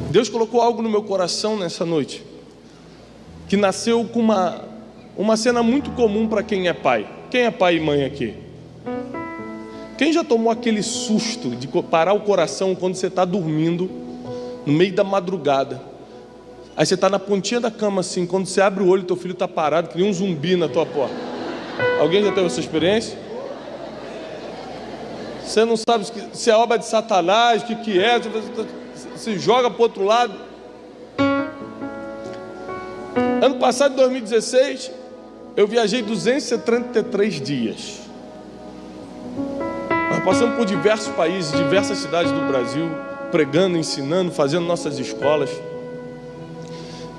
Deus colocou algo no meu coração nessa noite, que nasceu com uma cena muito comum para quem é pai. Quem é pai e mãe aqui? Quem já tomou aquele susto de parar o coração quando você está dormindo, no meio da madrugada? Aí você está na pontinha da cama assim, quando você abre o olho, teu filho está parado, que nem um zumbi na tua porta. Alguém já teve essa experiência? Você não sabe se é obra de Satanás, o que é, se joga para o outro lado. Ano passado, em 2016, eu viajei 273 dias. Nós passamos por diversos países, diversas cidades do Brasil, pregando, ensinando, fazendo nossas escolas.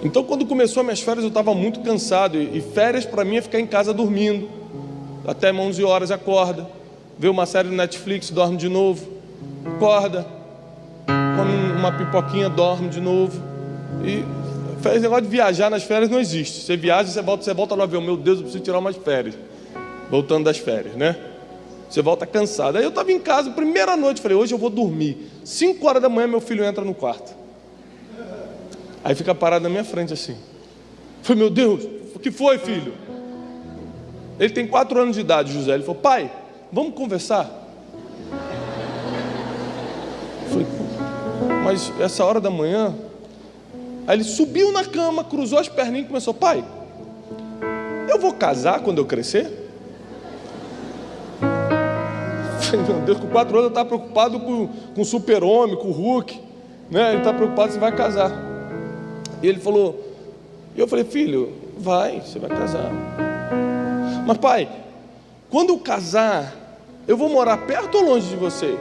Então, quando começou as minhas férias, eu estava muito cansado. E férias para mim é ficar em casa dormindo. Até 11 horas acorda, vê uma série no Netflix, dorme de novo, acorda, come uma pipoquinha, dorme de novo. E esse negócio de viajar nas férias não existe. Você viaja, você volta no avião. Meu Deus, eu preciso tirar umas férias. Voltando das férias, né? Você volta cansado. Aí eu estava em casa, primeira noite, falei, hoje eu vou dormir. 5 horas da manhã, meu filho entra no quarto. Aí fica parado na minha frente assim. Falei, meu Deus, o que foi, filho? Ele tem 4 anos de idade, José. Ele falou, pai, vamos conversar? Falei, mas essa hora da manhã? Aí ele subiu na cama, cruzou as perninhas e começou, pai, eu vou casar quando eu crescer? Falei, meu Deus, com 4 anos eu estava preocupado com o super-homem, com o Hulk, né? Ele está preocupado se vai casar. E ele falou, eu falei, filho, você vai casar. Mas pai, quando eu casar, eu vou morar perto ou longe de você?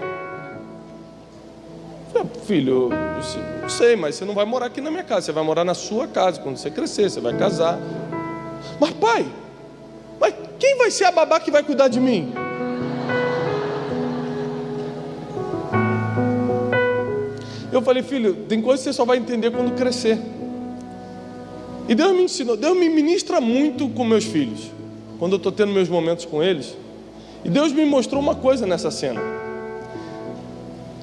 Eu falei, filho, eu não sei, mas você não vai morar aqui na minha casa, você vai morar na sua casa, quando você crescer, você vai casar. Mas pai, quem vai ser a babá que vai cuidar de mim? Eu falei, filho, tem coisa que você só vai entender quando crescer. E Deus me ensinou, Deus me ministra muito com meus filhos, quando eu estou tendo meus momentos com eles. E Deus me mostrou uma coisa nessa cena.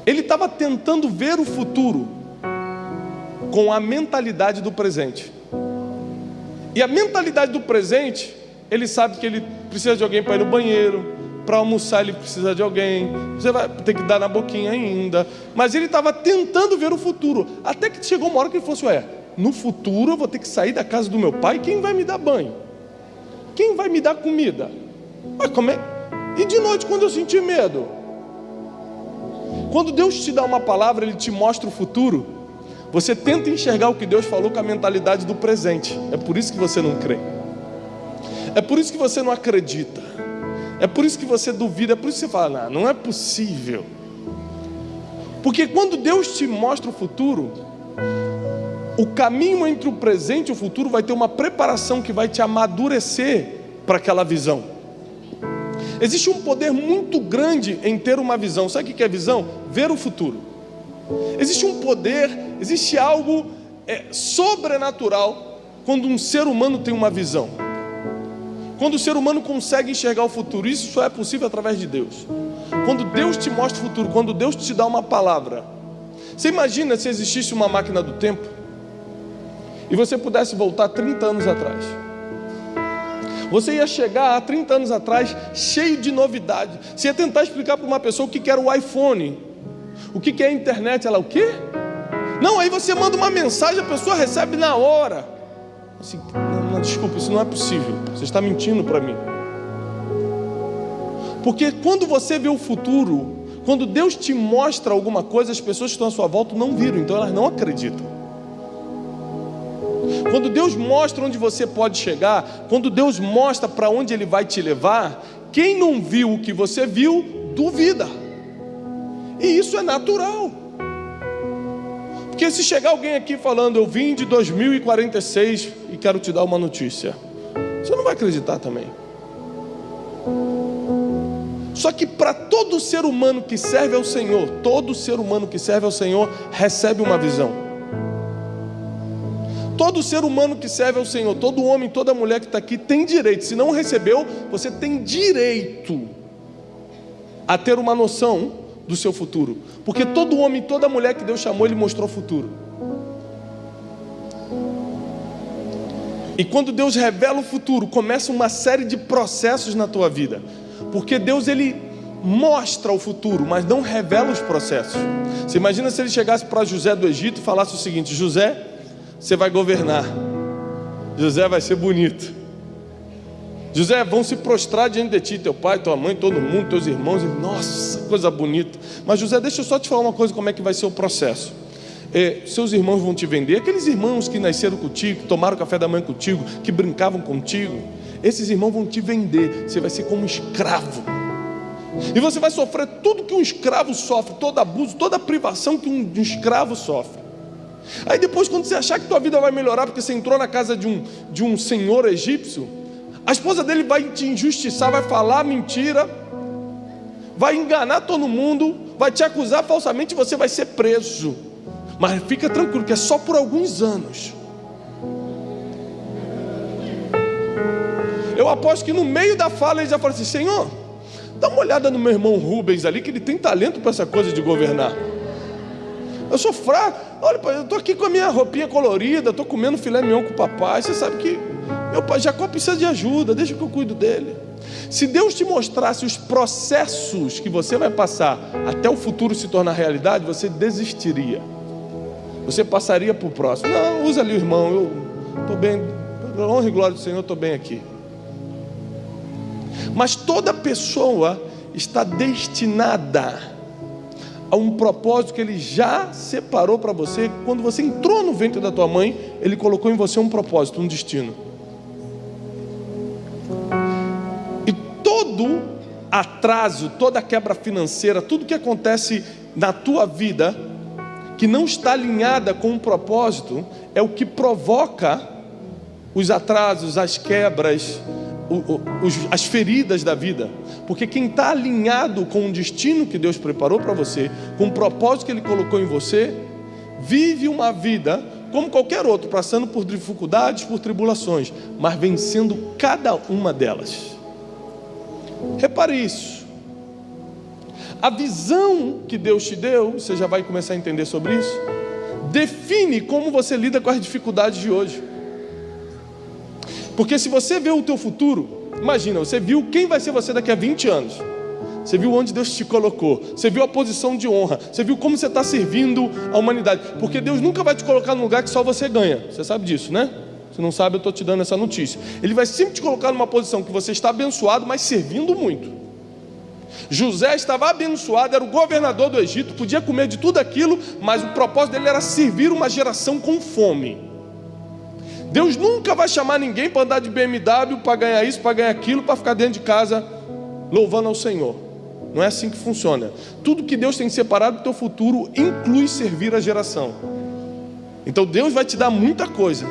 Ele estava tentando ver o futuro com a mentalidade do presente. E a mentalidade do presente, ele sabe que ele precisa de alguém para ir no banheiro, para almoçar ele precisa de alguém, você vai ter que dar na boquinha ainda. Mas ele estava tentando ver o futuro, até que chegou uma hora que ele falou assim, no futuro eu vou ter que sair da casa do meu pai, quem vai me dar banho? Quem vai me dar comida? Mas como é? E de noite quando eu sentir medo? Quando Deus te dá uma palavra, Ele te mostra o futuro, você tenta enxergar o que Deus falou com a mentalidade do presente. É por isso que você não crê. É por isso que você não acredita. É por isso que você duvida. É por isso que você fala, não é possível. Porque quando Deus te mostra o futuro, o caminho entre o presente e o futuro vai ter uma preparação que vai te amadurecer para aquela visão. Existe um poder muito grande em ter uma visão. Sabe o que é visão? Ver o futuro. Existe um poder, existe algo sobrenatural quando um ser humano tem uma visão. Quando o ser humano consegue enxergar o futuro. Isso só é possível através de Deus. Quando Deus te mostra o futuro, quando Deus te dá uma palavra. Você imagina se existisse uma máquina do tempo e você pudesse voltar 30 anos atrás. Você ia chegar há 30 anos atrás cheio de novidade. Você ia tentar explicar para uma pessoa o que era o iPhone, o que é a internet. Ela, o quê? Não, aí você manda uma mensagem, a pessoa recebe na hora. Assim, não, desculpa, isso não é possível. Você está mentindo para mim. Porque quando você vê o futuro, quando Deus te mostra alguma coisa, as pessoas que estão à sua volta não viram, então elas não acreditam. Quando Deus mostra onde você pode chegar, quando Deus mostra para onde Ele vai te levar, quem não viu o que você viu, duvida. E isso é natural. Porque se chegar alguém aqui falando, eu vim de 2046 e quero te dar uma notícia, você não vai acreditar também. Só que para todo ser humano que serve ao Senhor, todo ser humano que serve ao Senhor recebe uma visão. Todo ser humano que serve ao Senhor, todo homem, toda mulher que está aqui tem direito. Se não recebeu, você tem direito a ter uma noção do seu futuro. Porque todo homem, toda mulher que Deus chamou, Ele mostrou o futuro. E quando Deus revela o futuro, começa uma série de processos na tua vida. Porque Deus, Ele mostra o futuro, mas não revela os processos. Você imagina se Ele chegasse para José do Egito e falasse o seguinte: José, você vai governar. José, vai ser bonito. José, vão se prostrar diante de ti, teu pai, tua mãe, todo mundo, teus irmãos. Nossa, coisa bonita. Mas José, deixa eu só te falar uma coisa, como é que vai ser o processo. Seus irmãos vão te vender. Aqueles irmãos que nasceram contigo, que tomaram café da manhã contigo, que brincavam contigo, esses irmãos vão te vender. Você vai ser como um escravo. E você vai sofrer tudo que um escravo sofre, todo abuso, toda privação que um escravo sofre. Aí depois, quando você achar que tua vida vai melhorar porque você entrou na casa de um senhor egípcio, a esposa dele vai te injustiçar, vai falar mentira, vai enganar todo mundo, vai te acusar falsamente e você vai ser preso. Mas fica tranquilo que é só por alguns anos. Eu aposto que no meio da fala ele já fala assim: Senhor, dá uma olhada no meu irmão Rubens ali, que ele tem talento para essa coisa de governar. Eu sou fraco. Olha, pai, eu estou aqui com a minha roupinha colorida, estou comendo filé mignon com o papai. Você sabe que meu pai Jacó precisa de ajuda, deixa que eu cuido dele. Se Deus te mostrasse os processos que você vai passar até o futuro se tornar realidade, você desistiria. Você passaria para o próximo. Não, usa ali o irmão, eu estou bem, pela honra e glória do Senhor, eu estou bem aqui. Mas toda pessoa está destinada a um propósito que Ele já separou para você. Quando você entrou no ventre da tua mãe, Ele colocou em você um propósito, um destino. E todo atraso, toda quebra financeira, tudo que acontece na tua vida que não está alinhada com um propósito, é o que provoca os atrasos, as quebras, as feridas da vida. Porque quem está alinhado com o destino que Deus preparou para você, com o propósito que Ele colocou em você, vive uma vida como qualquer outro, passando por dificuldades, por tribulações, mas vencendo cada uma delas. Repare isso. A visão que Deus te deu, você já vai começar a entender sobre isso, define como você lida com as dificuldades de hoje. Porque se você vê o teu futuro, imagina, você viu quem vai ser você daqui a 20 anos. Você viu onde Deus te colocou. Você viu a posição de honra. Você viu como você está servindo a humanidade. Porque Deus nunca vai te colocar num lugar que só você ganha. Você sabe disso, né? Se não sabe, eu estou te dando essa notícia. Ele vai sempre te colocar numa posição que você está abençoado, mas servindo muito. José estava abençoado, era o governador do Egito, podia comer de tudo aquilo, mas o propósito dele era servir uma geração com fome. Deus nunca vai chamar ninguém para andar de BMW, para ganhar isso, para ganhar aquilo, para ficar dentro de casa louvando ao Senhor. Não é assim que funciona. Tudo que Deus tem separado do teu futuro inclui servir a geração. Então Deus vai te dar muita coisa,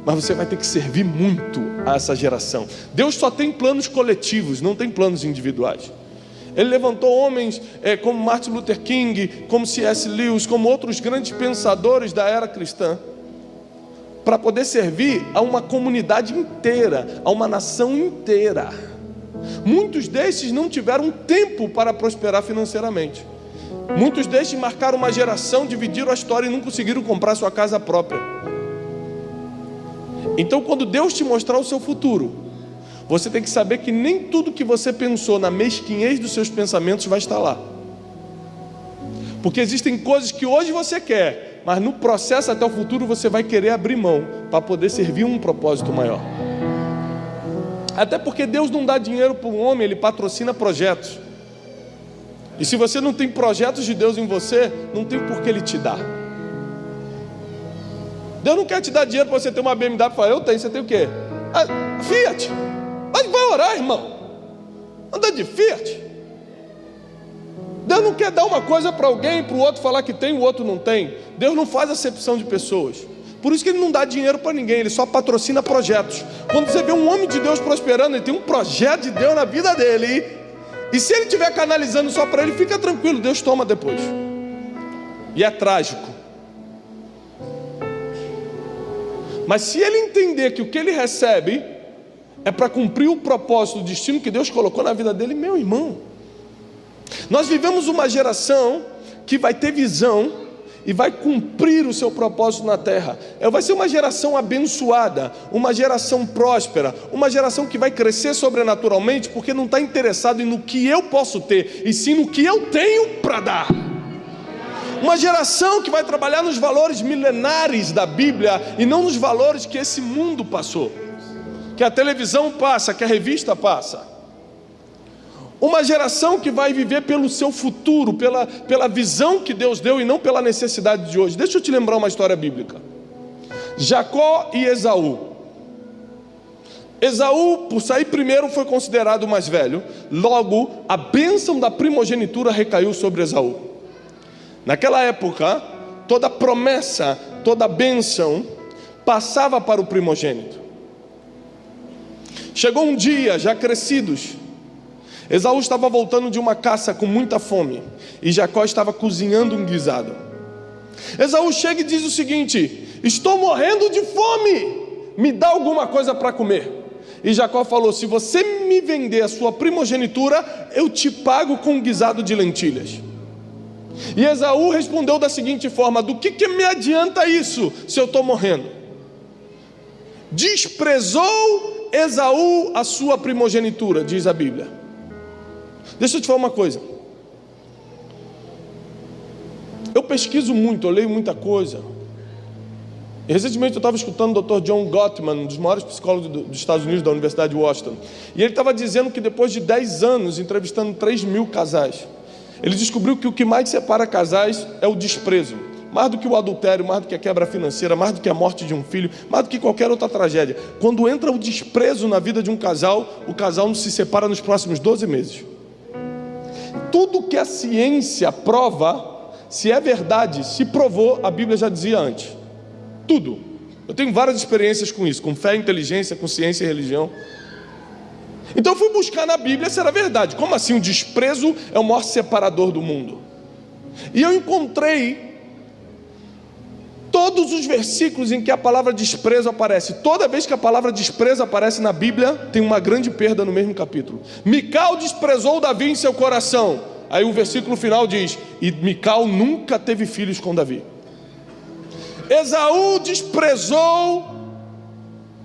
mas você vai ter que servir muito a essa geração. Deus só tem planos coletivos, não tem planos individuais. Ele levantou homens como Martin Luther King, como C.S. Lewis, como outros grandes pensadores da era cristã, para poder servir a uma comunidade inteira, a uma nação inteira. Muitos desses não tiveram tempo para prosperar financeiramente. Muitos desses marcaram uma geração, dividiram a história e não conseguiram comprar sua casa própria. Então, quando Deus te mostrar o seu futuro, você tem que saber que nem tudo que você pensou na mesquinhez dos seus pensamentos vai estar lá. Porque existem coisas que hoje você quer, mas no processo até o futuro você vai querer abrir mão para poder servir um propósito maior. Até porque Deus não dá dinheiro para o homem, Ele patrocina projetos. E se você não tem projetos de Deus em você, não tem por que Ele te dar. Deus não quer te dar dinheiro para você ter uma BMW. Fala, eu tenho, você tem o quê? Fiat. Mas vai orar, irmão. Anda de Fiat. Deus não quer dar uma coisa para alguém, para o outro falar que tem, o outro não tem. Deus não faz acepção de pessoas. Por isso que Ele não dá dinheiro para ninguém, Ele só patrocina projetos. Quando você vê um homem de Deus prosperando, ele tem um projeto de Deus na vida dele. E se ele estiver canalizando só para ele, fica tranquilo, Deus toma depois. E é trágico. Mas se ele entender que o que ele recebe é para cumprir o propósito, o destino que Deus colocou na vida dele, meu irmão, nós vivemos uma geração que vai ter visão e vai cumprir o seu propósito na terra. Vai ser uma geração abençoada, uma geração próspera, uma geração que vai crescer sobrenaturalmente, porque não está interessado no que eu posso ter, e sim no que eu tenho para dar. Uma geração que vai trabalhar nos valores milenares da Bíblia e não nos valores que esse mundo passou, que a televisão passa, que a revista passa. Uma geração que vai viver pelo seu futuro, pela visão que Deus deu e não pela necessidade de hoje. Deixa eu te lembrar uma história bíblica. Jacó e Esaú. Esaú, por sair primeiro, foi considerado o mais velho. Logo, a bênção da primogenitura recaiu sobre Esaú. Naquela época, toda promessa, toda bênção passava para o primogênito. Chegou um dia, já crescidos, Esaú estava voltando de uma caça com muita fome, e Jacó estava cozinhando um guisado. Esaú chega e diz o seguinte: estou morrendo de fome, me dá alguma coisa para comer. E Jacó falou: se você me vender a sua primogenitura, eu te pago com um guisado de lentilhas. E Esaú respondeu da seguinte forma: do que me adianta isso se eu estou morrendo? Desprezou Esaú a sua primogenitura, diz a Bíblia. Deixa eu te falar uma coisa. Eu pesquiso muito, eu leio muita coisa. E recentemente eu estava escutando o Dr. John Gottman, um dos maiores psicólogos dos Estados Unidos, da Universidade de Washington. E ele estava dizendo que depois de 10 anos entrevistando 3.000 casais, ele descobriu que o que mais separa casais é o desprezo. Mais do que o adultério, mais do que a quebra financeira, mais do que a morte de um filho, mais do que qualquer outra tragédia. Quando entra o desprezo na vida de um casal, o casal não se separa nos próximos 12 meses. Tudo que a ciência prova, se é verdade, se provou, a Bíblia já dizia antes. Tudo. Eu tenho várias experiências com isso, com fé, inteligência, com ciência e religião. Então eu fui buscar na Bíblia se era verdade. Como assim o desprezo é o maior separador do mundo? E eu encontrei todos os versículos em que a palavra desprezo aparece. Toda vez que a palavra desprezo aparece na Bíblia, tem uma grande perda no mesmo capítulo. Mical desprezou Davi em seu coração. Aí o versículo final diz: e Mical nunca teve filhos com Davi. Esaú desprezou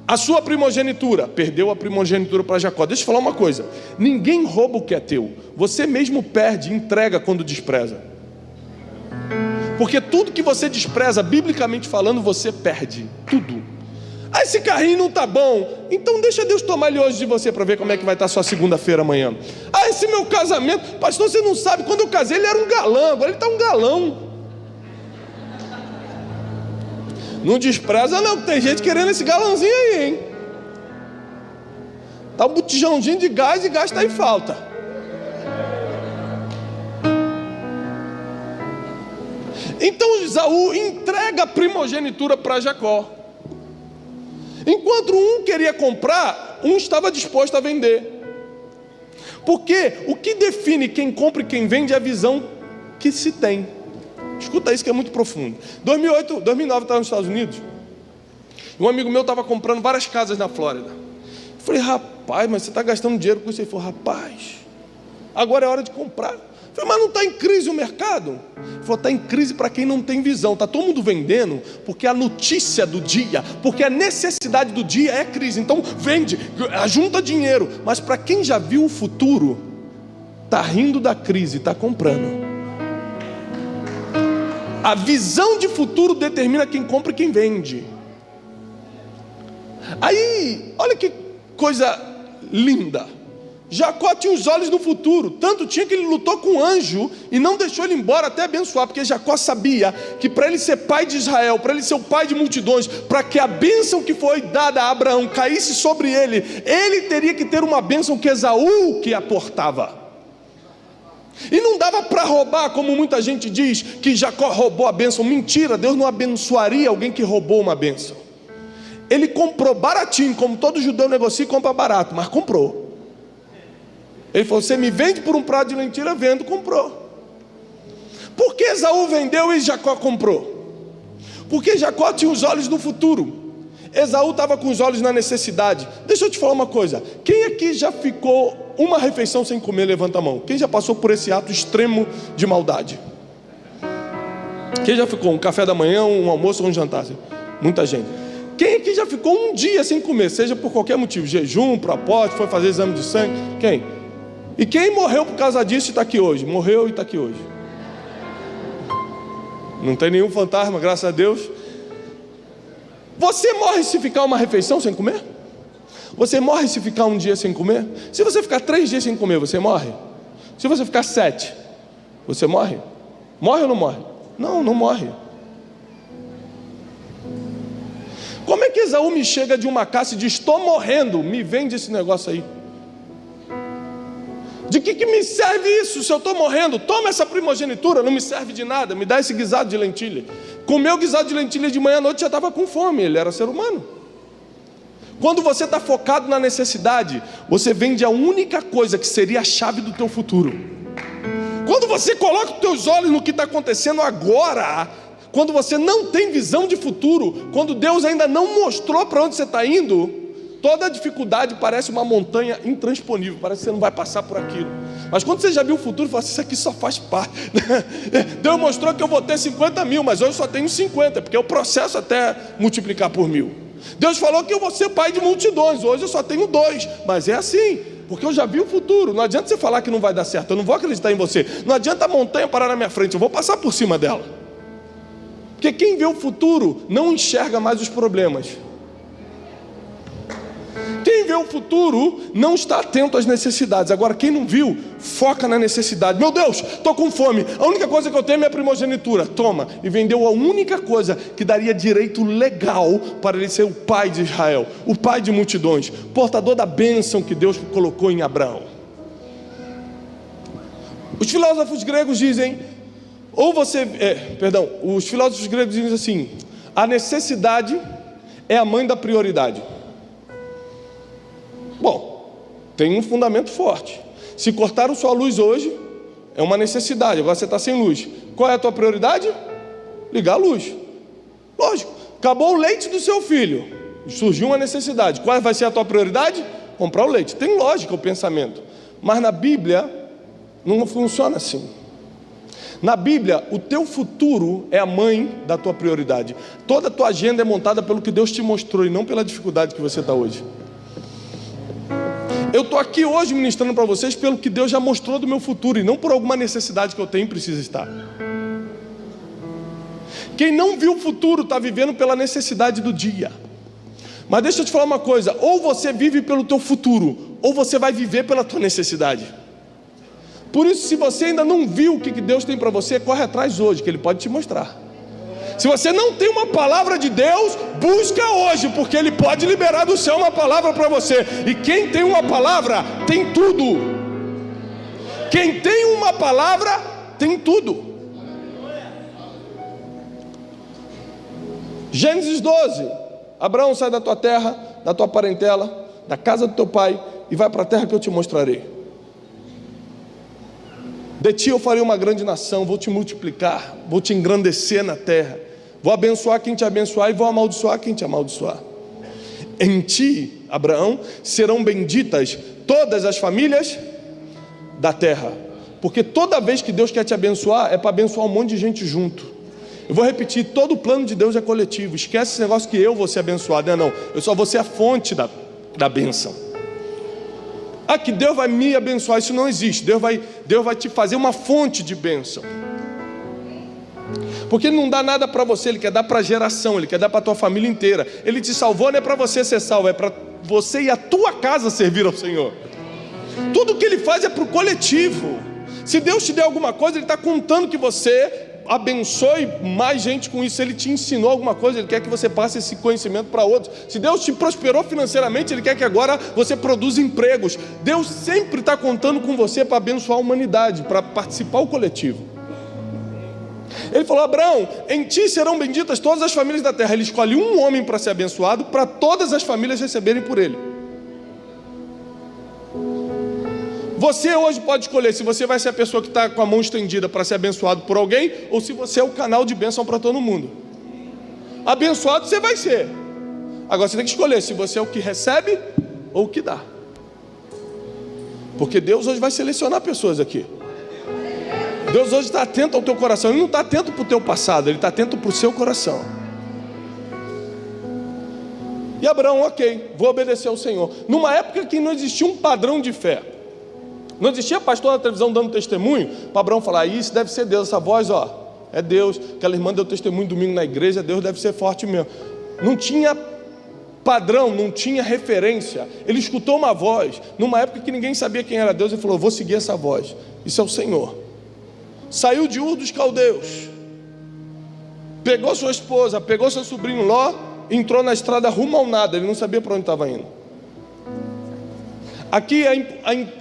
a sua primogenitura, perdeu a primogenitura para Jacó. Deixa eu falar uma coisa: ninguém rouba o que é teu, você mesmo perde e entrega quando despreza. Porque tudo que você despreza, biblicamente falando, você perde, tudo. Ah, esse carrinho não está bom, então deixa Deus tomar ele hoje de você para ver como é que vai estar a sua segunda-feira amanhã. Ah, esse meu casamento, pastor, você não sabe, quando eu casei ele era um galã, agora ele está um galão. Não despreza não, tem gente querendo esse galãozinho aí, hein? Tá um botijãozinho de gás e gás está em falta. Então Esaú entrega a primogenitura para Jacó. Enquanto um queria comprar, um estava disposto a vender. Porque o que define quem compra e quem vende é a visão que se tem. Escuta isso que é muito profundo. 2009 eu estava nos Estados Unidos. Um amigo meu estava comprando várias casas na Flórida. Eu falei: rapaz, mas você está gastando dinheiro com isso? Ele falou: rapaz, agora é hora de comprar. Eu falei: mas não está em crise o mercado? Ele falou: está em crise para quem não tem visão. Está todo mundo vendendo porque a notícia do dia, porque a necessidade do dia é crise. Então vende, ajunta dinheiro. Mas para quem já viu o futuro, está rindo da crise, está comprando. A visão de futuro determina quem compra e quem vende. Aí, olha que coisa linda. Jacó tinha os olhos no futuro, tanto tinha que ele lutou com o anjo e não deixou ele embora até abençoar, porque Jacó sabia que para ele ser pai de Israel, para ele ser o pai de multidões, para que a bênção que foi dada a Abraão caísse sobre ele, ele teria que ter uma bênção que Esaú que aportava. E não dava para roubar, como muita gente diz, que Jacó roubou a bênção. Mentira, Deus não abençoaria alguém que roubou uma bênção. Ele comprou baratinho, como todo judeu negocia e compra barato, mas comprou. Ele falou: você me vende por um prato de lentilha? Eu vendo. Comprou. Por que Esaú vendeu e Jacó comprou? Porque Jacó tinha os olhos no futuro, Esaú estava com os olhos na necessidade. Deixa eu te falar uma coisa: quem aqui já ficou uma refeição sem comer? Levanta a mão. Quem já passou por esse ato extremo de maldade? Quem já ficou um café da manhã, um almoço ou um jantar? Assim? Muita gente. Quem aqui já ficou um dia sem comer, seja por qualquer motivo, jejum, propósito, foi fazer exame de sangue? Quem? E quem morreu por causa disso e está aqui hoje? Morreu e está aqui hoje. Não tem nenhum fantasma, graças a Deus. Você morre se ficar uma refeição sem comer? Você morre se ficar um dia sem comer? Se você ficar 3 dias sem comer, você morre? Se você ficar 7, você morre? Morre ou não morre? Não, não morre. Como é que Esaú me chega de uma caça e diz: estou morrendo, me vende esse negócio aí? De que me serve isso se eu estou morrendo? Toma essa primogenitura, não me serve de nada, me dá esse guisado de lentilha. Comeu guisado de lentilha de manhã à noite, já estava com fome, ele era ser humano. Quando você está focado na necessidade, você vende a única coisa que seria a chave do teu futuro. Quando você coloca os teus olhos no que está acontecendo agora, quando você não tem visão de futuro, quando Deus ainda não mostrou para onde você está indo, toda a dificuldade parece uma montanha intransponível, parece que você não vai passar por aquilo. Mas quando você já viu o futuro, fala assim: isso aqui só faz parte. Deus mostrou que eu vou ter 50 mil, mas hoje eu só tenho 50, porque é o processo até multiplicar por 1000. Deus falou que eu vou ser pai de multidões, hoje eu só tenho 2, mas é assim, porque eu já vi o futuro. Não adianta você falar que não vai dar certo, eu não vou acreditar em você. Não adianta a montanha parar na minha frente, eu vou passar por cima dela. Porque quem vê o futuro não enxerga mais os problemas. Quem vê o futuro não está atento às necessidades. Agora, quem não viu, foca na necessidade. Meu Deus, estou com fome, a única coisa que eu tenho é a primogenitura. Toma, e vendeu a única coisa que daria direito legal para ele ser o pai de Israel, o pai de multidões, portador da bênção que Deus colocou em Abraão. Os filósofos gregos dizem, os filósofos gregos dizem assim: a necessidade é a mãe da prioridade. Bom, tem um fundamento forte. Se cortaram sua luz hoje, é uma necessidade. Agora você está sem luz. Qual é a tua prioridade? Ligar a luz. Lógico. Acabou o leite do seu filho, surgiu uma necessidade. Qual vai ser a tua prioridade? Comprar o leite. Tem lógica o pensamento. Mas na Bíblia não funciona assim. Na Bíblia, o teu futuro é a mãe da tua prioridade. Toda a tua agenda é montada pelo que Deus te mostrou e não pela dificuldade que você está hoje. Eu estou aqui hoje ministrando para vocês pelo que Deus já mostrou do meu futuro e não por alguma necessidade que eu tenho e precisa estar. Quem não viu o futuro está vivendo pela necessidade do dia. Mas deixa eu te falar uma coisa: ou você vive pelo teu futuro, ou você vai viver pela tua necessidade. Por isso, se você ainda não viu o que Deus tem para você, corre atrás hoje, que Ele pode te mostrar. Se você não tem uma palavra de Deus, busca hoje, porque Ele pode liberar do céu uma palavra para você. E quem tem uma palavra, tem tudo. Quem tem uma palavra, tem tudo. Gênesis 12. Abraão, sai da tua terra, da tua parentela, da casa do teu pai, e vai para a terra que eu te mostrarei. De ti eu farei uma grande nação, vou te multiplicar, vou te engrandecer na terra, vou abençoar quem te abençoar e vou amaldiçoar quem te amaldiçoar. Em ti, Abraão, serão benditas todas as famílias da terra. Porque toda vez que Deus quer te abençoar, é para abençoar um monte de gente junto. Eu vou repetir, todo o plano de Deus é coletivo. Esquece esse negócio que eu vou ser abençoado. Não, eu só vou ser a fonte da bênção. Ah, que Deus vai me abençoar, isso não existe. Deus vai te fazer uma fonte de bênção. Porque Ele não dá nada para você, Ele quer dar para a geração, Ele quer dar para a tua família inteira. Ele te salvou não é para você ser salvo, é para você e a tua casa servir ao Senhor. Tudo que Ele faz é para o coletivo. Se Deus te der alguma coisa, Ele está contando que você abençoe mais gente com isso. Se Ele te ensinou alguma coisa, Ele quer que você passe esse conhecimento para outros. Se Deus te prosperou financeiramente, Ele quer que agora você produza empregos. Deus sempre está contando com você para abençoar a humanidade, para participar do coletivo. Ele falou: Abraão, em ti serão benditas todas as famílias da terra. Ele escolhe um homem para ser abençoado, para todas as famílias receberem por ele. Você hoje pode escolher se você vai ser a pessoa que está com a mão estendida para ser abençoado por alguém, ou se você é o canal de bênção para todo mundo. Abençoado você vai ser. Agora você tem que escolher se você é o que recebe ou o que dá. Porque Deus hoje vai selecionar pessoas aqui. Deus hoje está atento ao teu coração. Ele não está atento para o teu passado, Ele está atento para o seu coração. E Abraão, ok, vou obedecer ao Senhor. Numa época que não existia um padrão de fé, não existia pastor na televisão dando testemunho, para Abraão falar, isso deve ser Deus, essa voz, ó, é Deus. Aquela irmã deu testemunho domingo na igreja, Deus deve ser forte mesmo. Não tinha padrão, não tinha referência. Ele escutou uma voz, numa época que ninguém sabia quem era Deus, ele falou, vou seguir essa voz, isso é o Senhor. Saiu de Ur dos Caldeus, pegou sua esposa, pegou seu sobrinho Ló, entrou na estrada rumo ao nada, ele não sabia para onde estava indo. Aqui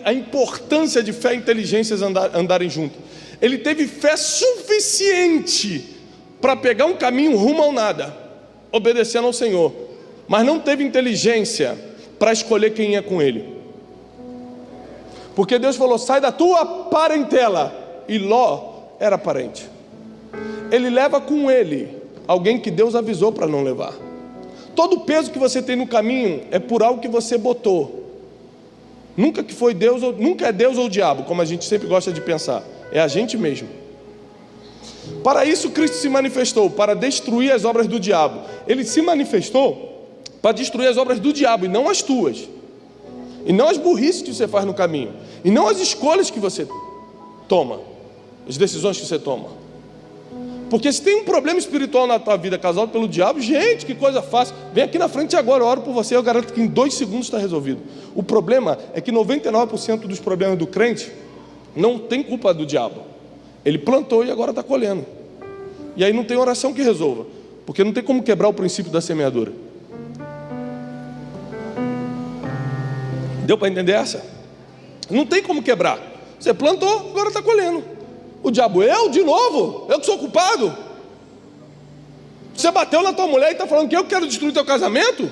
a importância de fé e inteligência andarem juntos. Ele teve fé suficiente para pegar um caminho rumo ao nada, obedecendo ao Senhor, mas não teve inteligência para escolher quem ia com ele. Porque Deus falou, sai da tua parentela, e Ló era parente. Ele leva com ele alguém que Deus avisou para não levar. Todo o peso que você tem no caminho é por algo que você botou. Nunca que foi Deus, nunca é Deus ou o diabo, como a gente sempre gosta de pensar. É a gente mesmo. Para isso Cristo se manifestou, para destruir as obras do diabo. Ele se manifestou para destruir as obras do diabo, e não as tuas. E não as burrices que você faz no caminho. E não as escolhas que você toma. As decisões que você toma. Porque se tem um problema espiritual na tua vida causado pelo diabo, gente, que coisa fácil. Vem aqui na frente agora, eu oro por você, eu garanto que em 2 segundos está resolvido. O problema é que 99% dos problemas do crente não tem culpa do diabo. Ele plantou e agora está colhendo. E aí não tem oração que resolva, porque não tem como quebrar o princípio da semeadura. Deu para entender essa? Não tem como quebrar. Você plantou, agora está colhendo. O diabo, eu de novo? Eu que sou culpado? Você bateu na tua mulher e está falando que eu quero destruir teu casamento?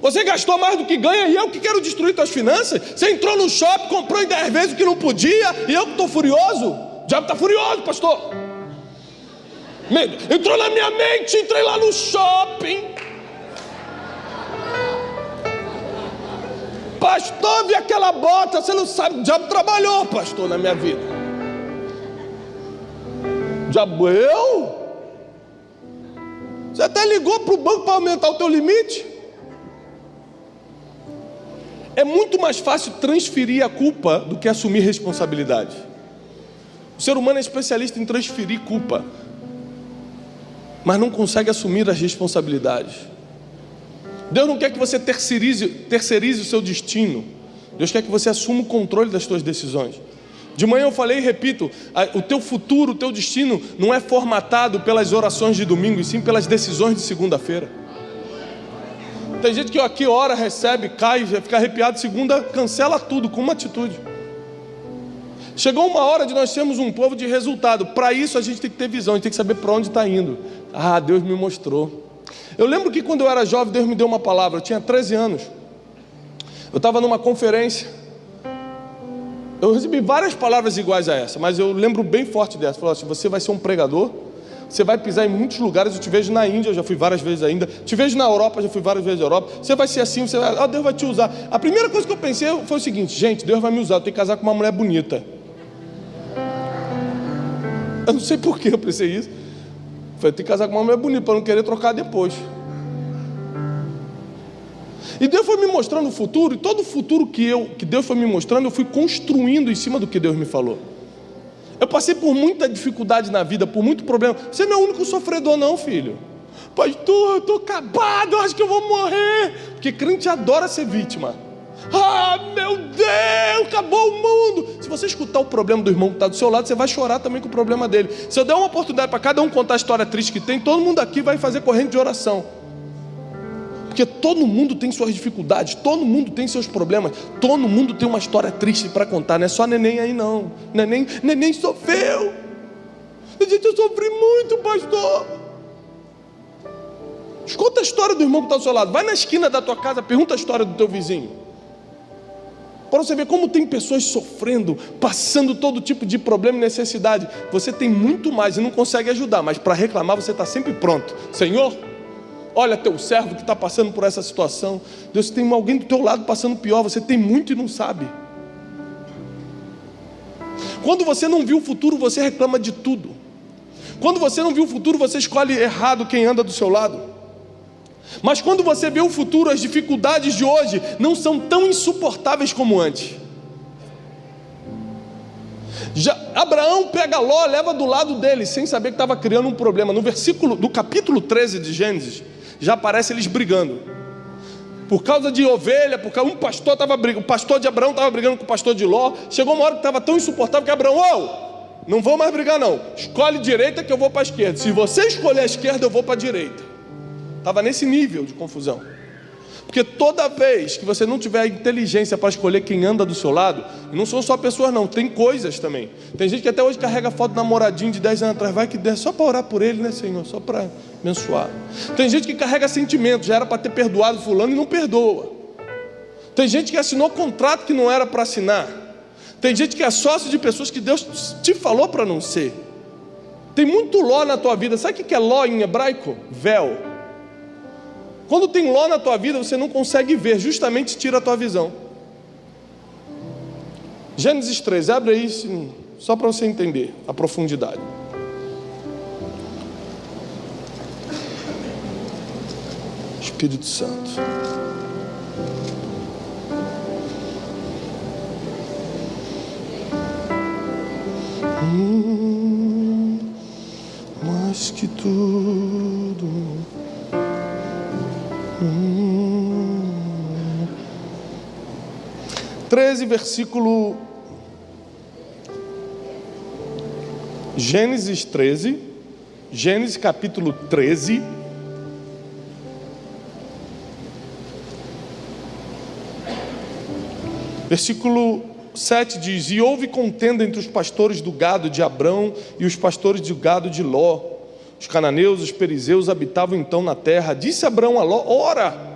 Você gastou mais do que ganha e eu que quero destruir tuas finanças? Você entrou no shopping, comprou em 10 vezes o que não podia e eu que estou furioso? O diabo está furioso, pastor. Entrou na minha mente, entrei lá no shopping. Pastor, vi aquela bota, você não sabe, o diabo trabalhou, pastor, na minha vida. Diabo, eu? Você até ligou para o banco para aumentar o teu limite? É muito mais fácil transferir a culpa do que assumir responsabilidade. O ser humano é especialista em transferir culpa, mas não consegue assumir as responsabilidades. Deus não quer que você terceirize o seu destino. Deus quer que você assuma o controle das suas decisões. De manhã eu falei e repito, o teu futuro, o teu destino não é formatado pelas orações de domingo, e sim pelas decisões de segunda-feira. Tem gente que aqui ora, recebe, cai, já fica arrepiado, segunda cancela tudo com uma atitude. Chegou uma hora de nós sermos um povo de resultado. Para isso a gente tem que ter visão, a gente tem que saber para onde está indo. Ah, Deus me mostrou. Eu lembro que quando eu era jovem, Deus me deu uma palavra. Eu tinha 13 anos. Eu estava numa conferência. Eu recebi várias palavras iguais a essa, mas eu lembro bem forte dessa. Falou assim, você vai ser um pregador, você vai pisar em muitos lugares. Eu te vejo na Índia, eu já fui várias vezes ainda. Te vejo na Europa, já fui várias vezes na Europa. Você vai ser assim, Deus vai te usar. A primeira coisa que eu pensei foi o seguinte, gente, Deus vai me usar, eu tenho que casar com uma mulher bonita. Eu não sei por que eu pensei isso. Falei, tem que casar com uma mulher bonita para não querer trocar depois. E Deus foi me mostrando o futuro, e todo o futuro que Deus foi me mostrando, eu fui construindo em cima do que Deus me falou. Eu passei por muita dificuldade na vida, por muito problema. Você não é o único sofredor não, filho. Pastor, eu estou acabado, eu acho que eu vou morrer. Porque crente adora ser vítima. Ah, meu Deus, acabou o mundo. Se você escutar o problema do irmão que está do seu lado, você vai chorar também com o problema dele. Se eu der uma oportunidade para cada um contar a história triste que tem, todo mundo aqui vai fazer corrente de oração. Porque todo mundo tem suas dificuldades, todo mundo tem seus problemas, todo mundo tem uma história triste para contar. Não é só neném aí não. Neném sofreu. Gente, eu sofri muito, pastor. Escuta a história do irmão que está do seu lado. Vai na esquina da tua casa, pergunta a história do teu vizinho, para você ver como tem pessoas sofrendo, passando todo tipo de problema e necessidade. Você tem muito mais e não consegue ajudar, mas para reclamar você está sempre pronto. Senhor, olha teu servo que está passando por essa situação. Deus, tem alguém do teu lado passando pior. Você tem muito e não sabe. Quando você não viu o futuro, você reclama de tudo. Quando você não viu o futuro, você escolhe errado quem anda do seu lado. Mas quando você vê o futuro, as dificuldades de hoje não são tão insuportáveis como antes. Abraão pega Ló, leva do lado dele, sem saber que estava criando um problema. No versículo do capítulo 13 de Gênesis, já aparece eles brigando. Por causa de ovelha, porque um pastor estava brigando, o pastor de Abraão estava brigando com o pastor de Ló. Chegou uma hora que estava tão insuportável que Abraão, não vou mais brigar não, escolhe direita que eu vou para a esquerda. Se você escolher a esquerda, eu vou para a direita. Estava nesse nível de confusão. Porque toda vez que você não tiver inteligência para escolher quem anda do seu lado, e não são só pessoas não, tem coisas também. Tem gente que até hoje carrega foto do namoradinho de 10 anos atrás, vai que der, só para orar por ele, né, Senhor? Só para abençoar. Tem gente que carrega sentimentos, já era para ter perdoado fulano e não perdoa. Tem gente que assinou contrato que não era para assinar. Tem gente que é sócio de pessoas que Deus te falou para não ser. Tem muito Ló na tua vida. Sabe o que é Ló em hebraico? Véu. Quando tem Ló na tua vida, você não consegue ver, justamente tira a tua visão. Gênesis 3, abre aí, só para você entender a profundidade. Espírito Santo. Mais que tudo. 13, versículo Gênesis 13, Gênesis capítulo 13, versículo 7 diz: e houve contenda entre os pastores do gado de Abrão e os pastores do gado de Ló. Os cananeus, os perizeus habitavam então na terra. Disse Abrão a Ló: ora,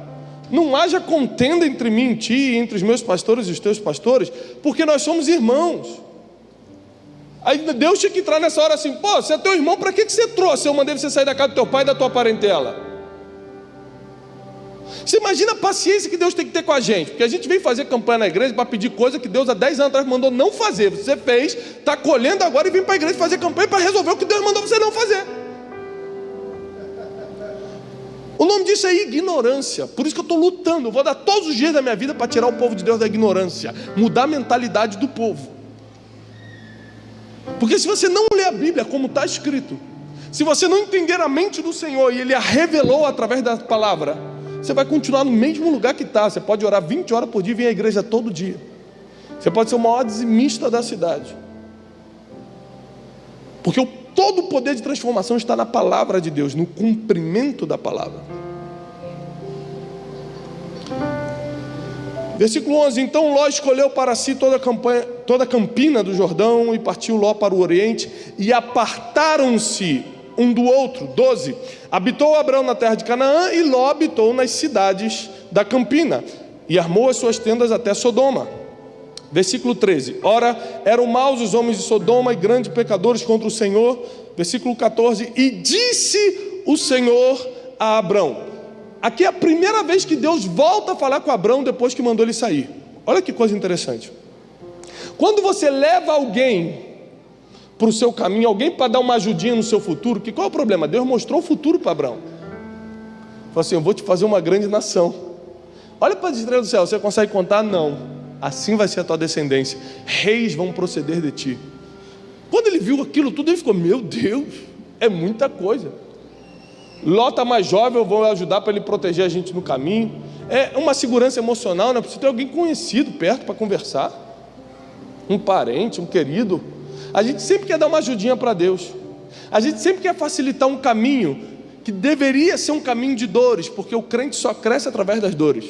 não haja contenda entre mim e ti, e entre os meus pastores e os teus pastores, porque nós somos irmãos. Aí Deus tinha que entrar nessa hora assim: pô, você é teu irmão, para que você trouxe? Eu mandei você sair da casa do teu pai e da tua parentela. Você imagina a paciência que Deus tem que ter com a gente, porque a gente vem fazer campanha na igreja para pedir coisa que Deus há 10 anos atrás mandou não fazer. Você fez, está colhendo agora e vem para a igreja fazer campanha para resolver o que Deus mandou você não fazer. O nome disso é ignorância. Por isso que eu estou lutando. Eu vou dar todos os dias da minha vida para tirar o povo de Deus da ignorância, mudar a mentalidade do povo. Porque se você não lê a Bíblia como está escrito, se você não entender a mente do Senhor e Ele a revelou através da palavra, você vai continuar no mesmo lugar que está. Você pode orar 20 horas por dia e vir à igreja todo dia. Você pode ser o maior dizimista da cidade. Porque todo o poder de transformação está na palavra de Deus, no cumprimento da palavra. Versículo 11: então Ló escolheu para si toda a campina do Jordão, e partiu Ló para o oriente, e apartaram-se um do outro. 12: habitou Abrão na terra de Canaã, e Ló habitou nas cidades da campina, e armou as suas tendas até Sodoma. Versículo 13: ora, eram maus os homens de Sodoma e grandes pecadores contra o Senhor. Versículo 14: e disse o Senhor a Abrão. Aqui é a primeira vez que Deus volta a falar com Abrão depois que mandou ele sair. Olha que coisa interessante. Quando você leva alguém para o seu caminho, alguém para dar uma ajudinha no seu futuro, qual é o problema? Deus mostrou o futuro para Abrão. Falou assim: eu vou te fazer uma grande nação. Olha para as estrelas do céu, você consegue contar? Não. Assim vai ser a tua descendência, reis vão proceder de ti. Quando ele viu aquilo tudo, ele ficou: meu Deus, é muita coisa. Ló está mais jovem, eu vou ajudar para ele proteger a gente no caminho. É uma segurança emocional, né? Precisa ter alguém conhecido perto para conversar, um parente, um querido. A gente sempre quer dar uma ajudinha para Deus. A gente sempre quer facilitar um caminho que deveria ser um caminho de dores, porque o crente só cresce através das dores.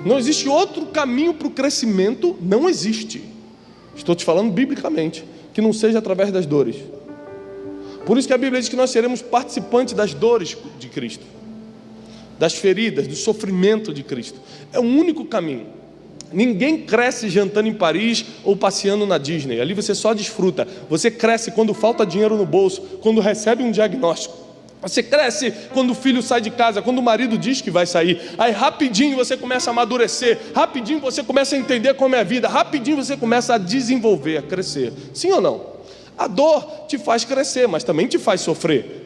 Não existe outro caminho para o crescimento, não existe. Estou te falando biblicamente, que não seja através das dores. Por isso que a Bíblia diz que nós seremos participantes das dores de Cristo, das feridas, do sofrimento de Cristo. É o único caminho. Ninguém cresce jantando em Paris ou passeando na Disney. Ali você só desfruta. Você cresce quando falta dinheiro no bolso, quando recebe um diagnóstico. Você cresce quando o filho sai de casa, quando o marido diz que vai sair. Aí rapidinho você começa a amadurecer, rapidinho você começa a entender como é a vida, rapidinho você começa a desenvolver, a crescer. Sim ou não? A dor te faz crescer, mas também te faz sofrer.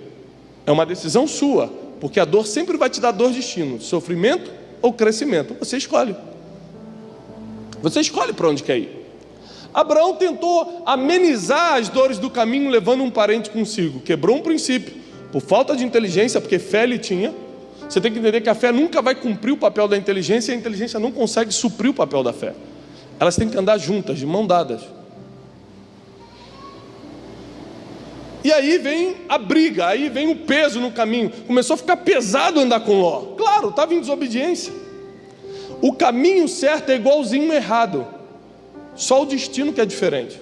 É uma decisão sua, porque a dor sempre vai te dar dois destinos: sofrimento ou crescimento. Você escolhe. Você escolhe para onde quer ir. Abraão tentou amenizar as dores do caminho levando um parente consigo. Quebrou um princípio. Por falta de inteligência, porque fé ele tinha. Você tem que entender que a fé nunca vai cumprir o papel da inteligência, e a inteligência não consegue suprir o papel da fé. Elas têm que andar juntas, de mão dadas. E aí vem a briga, aí vem o peso no caminho. Começou a ficar pesado andar com Ló. Claro, estava em desobediência. O caminho certo é igualzinho ao errado, só o destino que é diferente.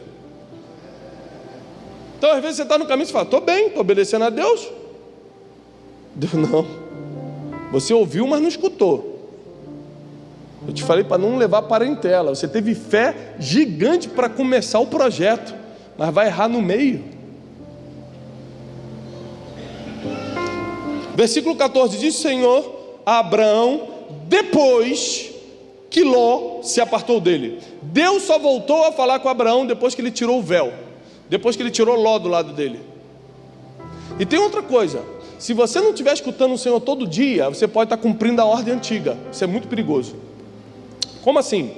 Então às vezes você está no caminho e fala: estou bem, estou obedecendo a Deus. Deus não. Você ouviu, mas não escutou. Eu te falei para não levar parentela. Você teve fé gigante para começar o projeto, mas vai errar no meio. Versículo 14 diz: Senhor a Abraão, depois que Ló se apartou dele. Deus só voltou a falar com Abraão depois que ele tirou o véu, depois que ele tirou Ló do lado dele. E tem outra coisa: se você não estiver escutando o Senhor todo dia, você pode estar cumprindo a ordem antiga. Isso é muito perigoso. Como assim?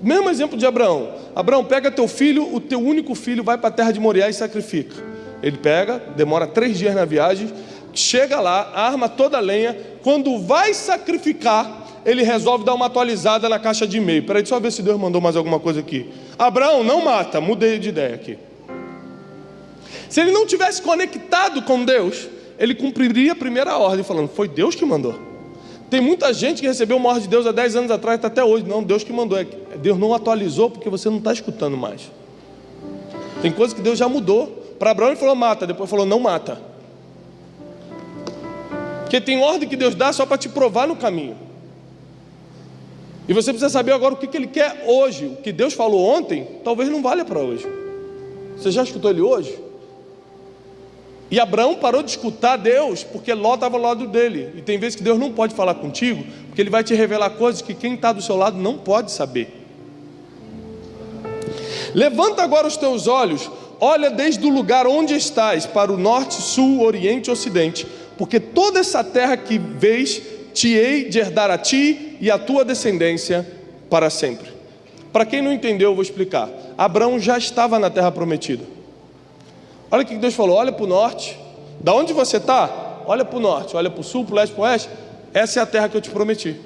Mesmo exemplo de Abraão. Abraão, pega teu filho, o teu único filho, vai para a terra de Moriá e sacrifica. Ele pega, demora 3 dias na viagem, chega lá, arma toda a lenha. Quando vai sacrificar, ele resolve dar uma atualizada na caixa de e-mail. Peraí, deixa eu ver se Deus mandou mais alguma coisa aqui. Abraão, não mata. Mudei de ideia aqui. Se ele não tivesse conectado com Deus, ele cumpriria a primeira ordem, falando: foi Deus que mandou. Tem muita gente que recebeu uma ordem de Deus há 10 anos atrás, está até hoje. Não, Deus que mandou. Deus não atualizou porque você não está escutando mais. Tem coisas que Deus já mudou. Para Abraão ele falou: mata. Depois falou: não mata. Porque tem ordem que Deus dá só para te provar no caminho. E você precisa saber agora o que ele quer hoje. O que Deus falou ontem, talvez não valha para hoje. Você já escutou ele hoje? E Abraão parou de escutar Deus porque Ló estava ao lado dele. E tem vezes que Deus não pode falar contigo, porque Ele vai te revelar coisas que quem está do seu lado não pode saber. Levanta agora os teus olhos, olha desde o lugar onde estás, para o norte, sul, oriente e ocidente, porque toda essa terra que vês, te hei de herdar a ti e a tua descendência para sempre. Para quem não entendeu, eu vou explicar. Abraão já estava na terra prometida. Olha o que Deus falou: olha para o norte. Da onde você está? Olha para o norte, olha para o sul, para o leste, para o oeste. Essa é a terra que eu te prometi.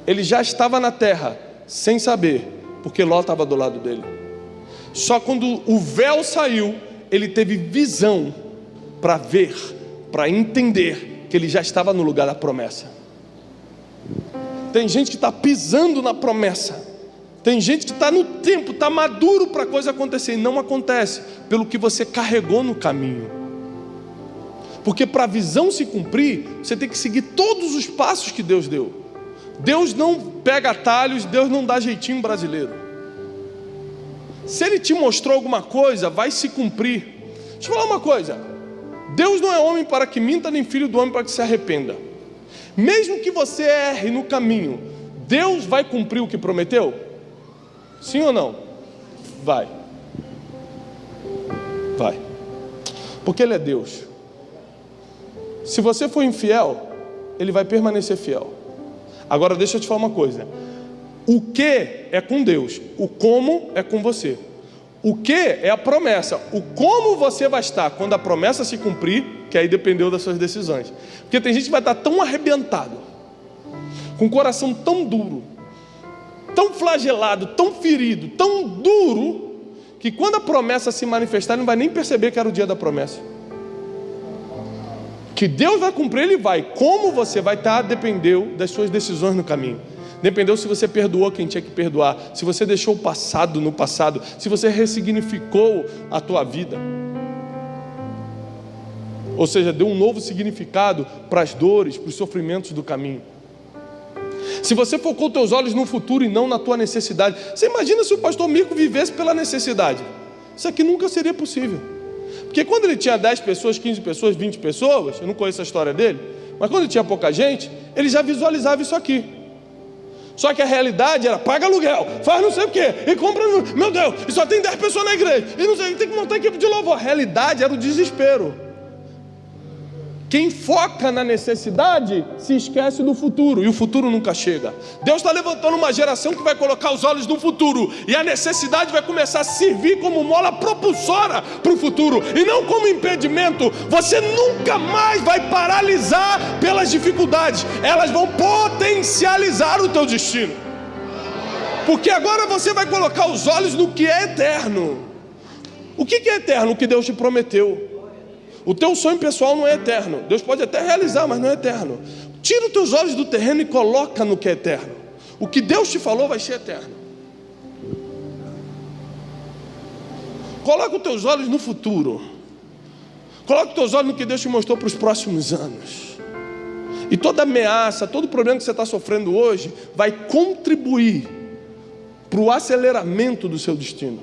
Ele já estava na terra, sem saber, porque Ló estava do lado dele. Só quando o véu saiu, ele teve visão para ver, para entender que ele já estava no lugar da promessa. Tem gente que está pisando na promessa. Tem gente que está no tempo, está maduro para a coisa acontecer, e não acontece, pelo que você carregou no caminho. Porque para a visão se cumprir, você tem que seguir todos os passos que Deus deu. Deus não pega atalhos, Deus não dá jeitinho brasileiro. Se Ele te mostrou alguma coisa, vai se cumprir. Deixa eu falar uma coisa: Deus não é homem para que minta, nem filho do homem para que se arrependa. Mesmo que você erre no caminho, Deus vai cumprir o que prometeu? Sim ou não? Vai. Vai. Porque Ele é Deus. Se você for infiel, Ele vai permanecer fiel. Agora deixa eu te falar uma coisa: o que é com Deus, o como é com você. O que é a promessa, o como você vai estar quando a promessa se cumprir, que aí dependeu das suas decisões. Porque tem gente que vai estar tão arrebentado, com o coração tão duro, tão flagelado, tão ferido, tão duro, que quando a promessa se manifestar, ele não vai nem perceber que era o dia da promessa. Que Deus vai cumprir, Ele vai. Como você vai estar, dependeu das suas decisões no caminho. Dependeu se você perdoou quem tinha que perdoar, se você deixou o passado no passado, se você ressignificou a tua vida. Ou seja, deu um novo significado para as dores, para os sofrimentos do caminho. Se você focou teus olhos no futuro e não na tua necessidade. Você imagina se o pastor Mirko vivesse pela necessidade? Isso aqui nunca seria possível. Porque quando ele tinha 10 pessoas, 15 pessoas, 20 pessoas, eu não conheço a história dele, mas quando ele tinha pouca gente, ele já visualizava isso aqui. Só que a realidade era: paga aluguel, faz não sei o quê, e compra, meu Deus, e só tem 10 pessoas na igreja, e não sei, tem que montar equipe de louvor. A realidade era o desespero. Quem foca na necessidade se esquece do futuro, e o futuro nunca chega. Deus está levantando uma geração que vai colocar os olhos no futuro, e a necessidade vai começar a servir como mola propulsora para o futuro, e não como impedimento. Você nunca mais vai paralisar pelas dificuldades, elas vão potencializar o teu destino, porque agora você vai colocar os olhos no que é eterno. O que é eterno? O que Deus te prometeu. O teu sonho pessoal não é eterno. Deus pode até realizar, mas não é eterno. Tira os teus olhos do terreno e coloca no que é eterno. O que Deus te falou vai ser eterno. Coloca os teus olhos no futuro. Coloca os teus olhos no que Deus te mostrou para os próximos anos. E toda ameaça, todo problema que você está sofrendo hoje vai contribuir para o aceleramento do seu destino.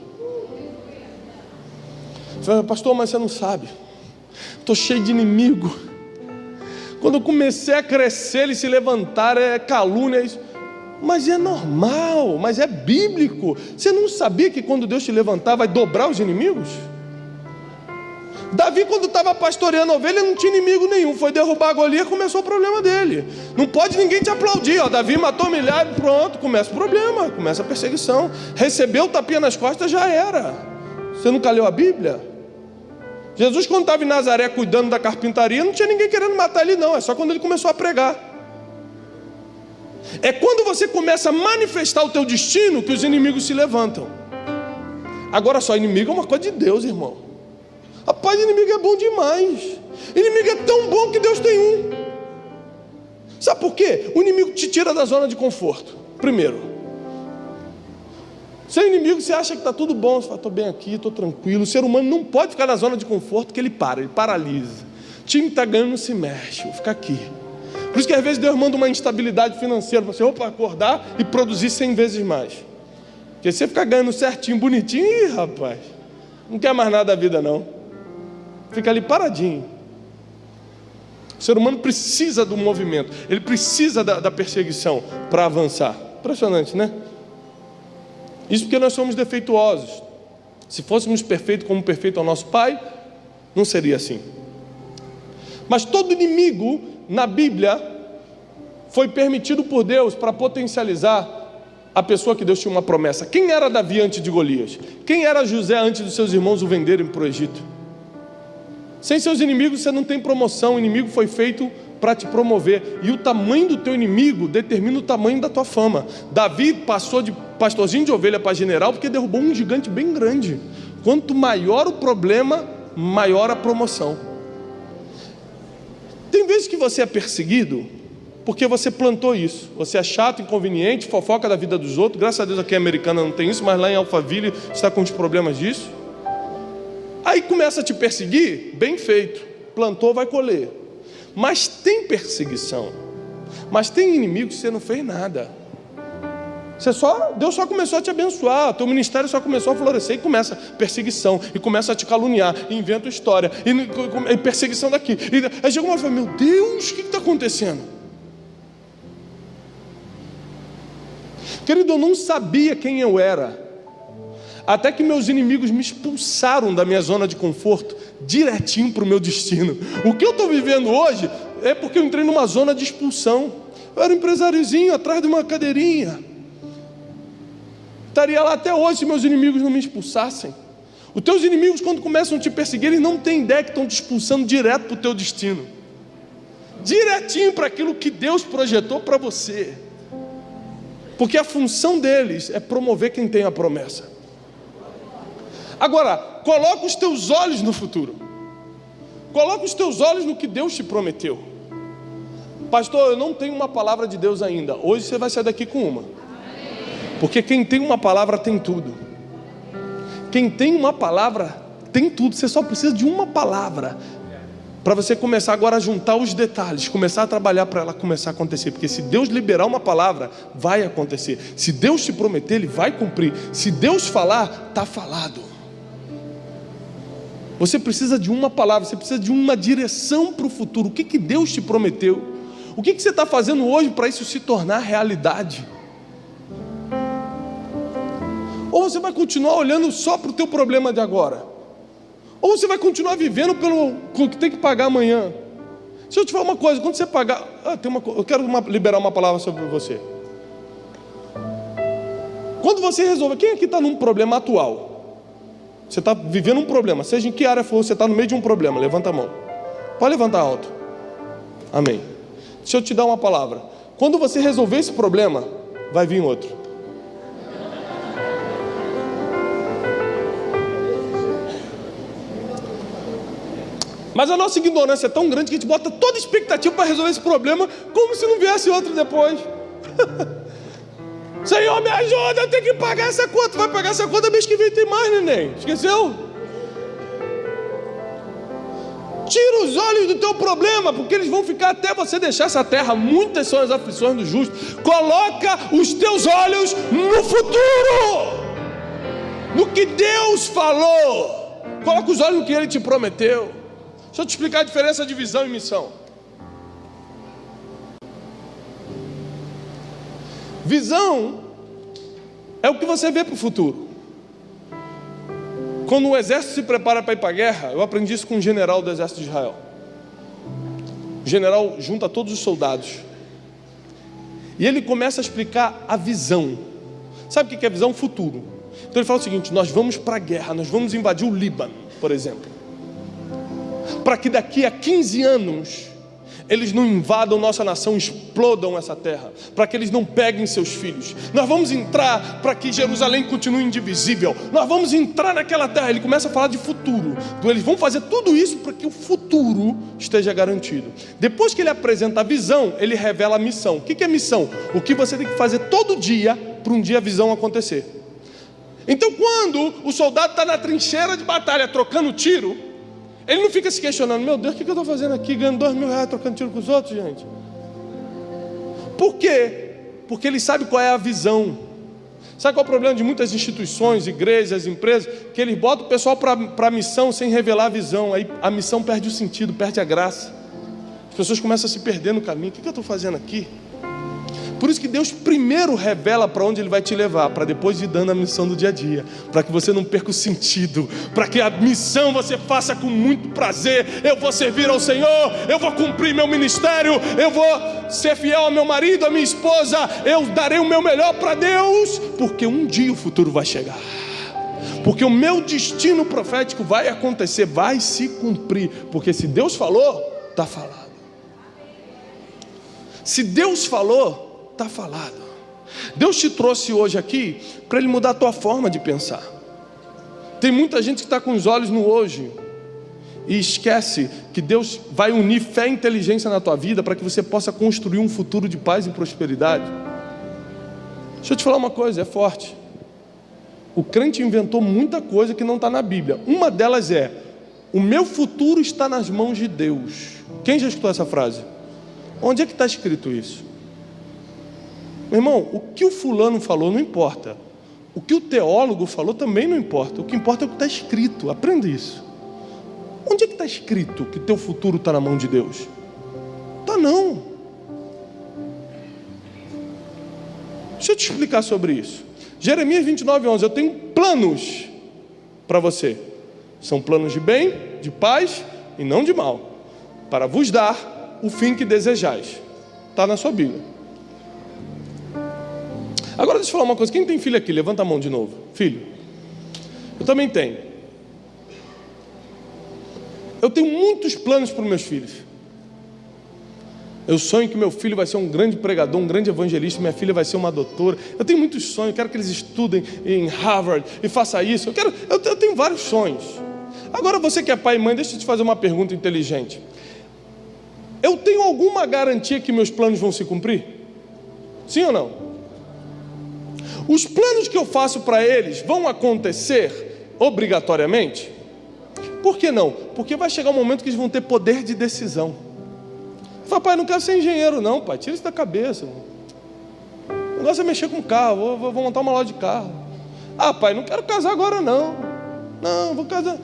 Você fala: pastor, mas você não sabe. Estou cheio de inimigo. Quando eu comecei a crescer, eles se levantaram, é calúnia, isso. Mas é normal, mas é bíblico. Você não sabia que quando Deus te levantar, vai dobrar os inimigos? Davi, quando estava pastoreando a ovelha, não tinha inimigo nenhum. Foi derrubar a Golias, começou o problema dele. Não pode ninguém te aplaudir. Davi matou milhares, pronto, começa o problema, começa a perseguição. Recebeu o tapinha nas costas, já era. Você nunca leu a Bíblia? Jesus, quando estava em Nazaré cuidando da carpintaria, não tinha ninguém querendo matar ele não, é só quando ele começou a pregar. É quando você começa a manifestar o teu destino que os inimigos se levantam. Agora só, inimigo é uma coisa de Deus, irmão. Rapaz, inimigo é bom demais. Inimigo é tão bom que Deus tem um. Sabe por quê? O inimigo te tira da zona de conforto. Primeiro, seu inimigo, você acha que está tudo bom, você fala: estou bem aqui, estou tranquilo. O ser humano não pode ficar na zona de conforto, que ele paralisa. O time está ganhando, não se mexe, vou ficar aqui. Por isso que às vezes Deus manda uma instabilidade financeira para você, ou para acordar e produzir 100 vezes mais. Porque você ficar ganhando certinho, bonitinho, ih, rapaz, não quer mais nada da vida não. Fica ali paradinho. O ser humano precisa do movimento, ele precisa da perseguição para avançar. Impressionante, né? Isso porque nós somos defeituosos. Se fôssemos perfeitos como perfeito é o nosso Pai, não seria assim. Mas todo inimigo na Bíblia foi permitido por Deus para potencializar a pessoa que Deus tinha uma promessa. Quem era Davi antes de Golias? Quem era José antes dos seus irmãos o venderem para o Egito? Sem seus inimigos você não tem promoção. O inimigo foi feito para te promover, e o tamanho do teu inimigo determina o tamanho da tua fama. Davi passou de pastorzinho de ovelha para general porque derrubou um gigante bem grande. Quanto maior o problema, maior a promoção. Tem vezes que você é perseguido porque você plantou isso. Você é chato, inconveniente, fofoca da vida dos outros. Graças a Deus aqui em Americana não tem isso, mas lá em Alphaville está com os problemas disso. Aí começa a te perseguir, bem feito, plantou, vai colher. Mas tem perseguição, mas tem inimigo que você não fez nada. Deus só começou a te abençoar, teu ministério só começou a florescer, e começa perseguição, e começa a te caluniar, e inventa história, e perseguição daqui. Aí chega uma hora e fala: meu Deus, o que está acontecendo? Querido, eu não sabia quem eu era, até que meus inimigos me expulsaram da minha zona de conforto, direitinho para o meu destino. O que eu estou vivendo hoje é porque eu entrei numa zona de expulsão. Eu era um empresáriozinho atrás de uma cadeirinha. Estaria lá até hoje se meus inimigos não me expulsassem. Os teus inimigos, quando começam a te perseguir, eles não têm ideia que estão te expulsando direto para o teu destino, direitinho para aquilo que Deus projetou para você. Porque a função deles é promover quem tem a promessa. Agora, coloca os teus olhos no futuro. Coloca os teus olhos no que Deus te prometeu. Pastor, eu não tenho uma palavra de Deus ainda. Hoje você vai sair daqui com uma. Porque quem tem uma palavra tem tudo. Quem tem uma palavra tem tudo. Você só precisa de uma palavra para você começar agora a juntar os detalhes, começar a trabalhar para ela começar a acontecer. Porque se Deus liberar uma palavra, vai acontecer. Se Deus te prometer, Ele vai cumprir. Se Deus falar, está falado. Você precisa de uma palavra, você precisa de uma direção para o futuro. O que Deus te prometeu? O que você está fazendo hoje para isso se tornar realidade? Ou você vai continuar olhando só para o teu problema de agora? Ou você vai continuar vivendo com o que tem que pagar amanhã? Se eu te falar uma coisa, quando você pagar... eu quero liberar uma palavra sobre você. Quando você resolve... Quem aqui está num problema atual? Você está vivendo um problema, seja em que área for, você está no meio de um problema, levanta a mão. Pode levantar alto. Amém. Deixa eu te dar uma palavra. Quando você resolver esse problema, vai vir outro. Mas a nossa ignorância é tão grande que a gente bota toda a expectativa para resolver esse problema, como se não viesse outro depois. Senhor, me ajuda, eu tenho que pagar essa conta. Vai pagar essa conta, mês que vem tem mais, neném. Esqueceu? Tira os olhos do teu problema, porque eles vão ficar até você deixar essa terra. Muitas são as aflições do justo. Coloca os teus olhos no futuro, no que Deus falou. Coloca os olhos no que Ele te prometeu. Deixa eu te explicar a diferença de visão e missão. Visão é o que você vê para o futuro. Quando o exército se prepara para ir para a guerra, eu aprendi isso com um general do exército de Israel. O general junta todos os soldados e ele começa a explicar a visão. Sabe o que é visão? Futuro. Então ele fala o seguinte: nós vamos para a guerra, nós vamos invadir o Líbano, por exemplo, para que daqui a 15 anos eles não invadam nossa nação, explodam essa terra, para que eles não peguem seus filhos. Nós vamos entrar para que Jerusalém continue indivisível. Nós vamos entrar naquela terra. Ele começa a falar de futuro. Então, eles vão fazer tudo isso para que o futuro esteja garantido. Depois que ele apresenta a visão, ele revela a missão. O que é missão? O que você tem que fazer todo dia para um dia a visão acontecer. Então, quando o soldado está na trincheira de batalha trocando tiro, ele não fica se questionando: meu Deus, o que eu estou fazendo aqui, ganhando R$2.000 trocando tiro com os outros, gente? Por quê? Porque ele sabe qual é a visão. Sabe qual é o problema de muitas instituições, igrejas, empresas? Que eles botam o pessoal para a missão sem revelar a visão. Aí a missão perde o sentido, perde a graça. As pessoas começam a se perder no caminho. O que eu estou fazendo aqui? Por isso que Deus primeiro revela para onde Ele vai te levar, para depois ir dando a missão do dia a dia, para que você não perca o sentido, para que a missão você faça com muito prazer. Eu vou servir ao Senhor, eu vou cumprir meu ministério, eu vou ser fiel ao meu marido, à minha esposa, eu darei o meu melhor para Deus, porque um dia o futuro vai chegar, porque o meu destino profético vai acontecer, vai se cumprir, porque se Deus falou, está falado. Se Deus falou, está falado. Deus te trouxe hoje aqui para Ele mudar a tua forma de pensar. Tem muita gente que está com os olhos no hoje e esquece que Deus vai unir fé e inteligência na tua vida para que você possa construir um futuro de paz e prosperidade. Deixa eu te falar uma coisa, é forte. O crente inventou muita coisa que não está na Bíblia. Uma delas é: o meu futuro está nas mãos de Deus. Quem já escutou essa frase? Onde é que está escrito isso? Meu irmão, o que o fulano falou não importa. O que o teólogo falou também não importa. O que importa é o que está escrito. Aprenda isso. Onde é que está escrito que teu futuro está na mão de Deus? Está não. Deixa eu te explicar sobre isso. Jeremias 29:11. Eu tenho planos para você. São planos de bem, de paz e não de mal, para vos dar o fim que desejais. Está na sua Bíblia. Agora deixa eu falar uma coisa. Quem tem filho aqui? Levanta a mão de novo. Filho. Eu também tenho. Eu tenho muitos planos para os meus filhos. Eu sonho que meu filho vai ser um grande pregador, um grande evangelista. Minha filha vai ser uma doutora. Eu tenho muitos sonhos. Eu quero que eles estudem em Harvard e façam isso. Eu tenho vários sonhos. Agora você que é pai e mãe, deixa eu te fazer uma pergunta inteligente. Eu tenho alguma garantia que meus planos vão se cumprir? Sim ou não? Os planos que eu faço para eles vão acontecer obrigatoriamente? Por que não? Porque vai chegar um momento que eles vão ter poder de decisão. Fala: pai, não quero ser engenheiro não, pai, tira isso da cabeça. O negócio é mexer com carro, vou montar uma loja de carro. Ah, pai, não quero casar agora não. Não, vou casar.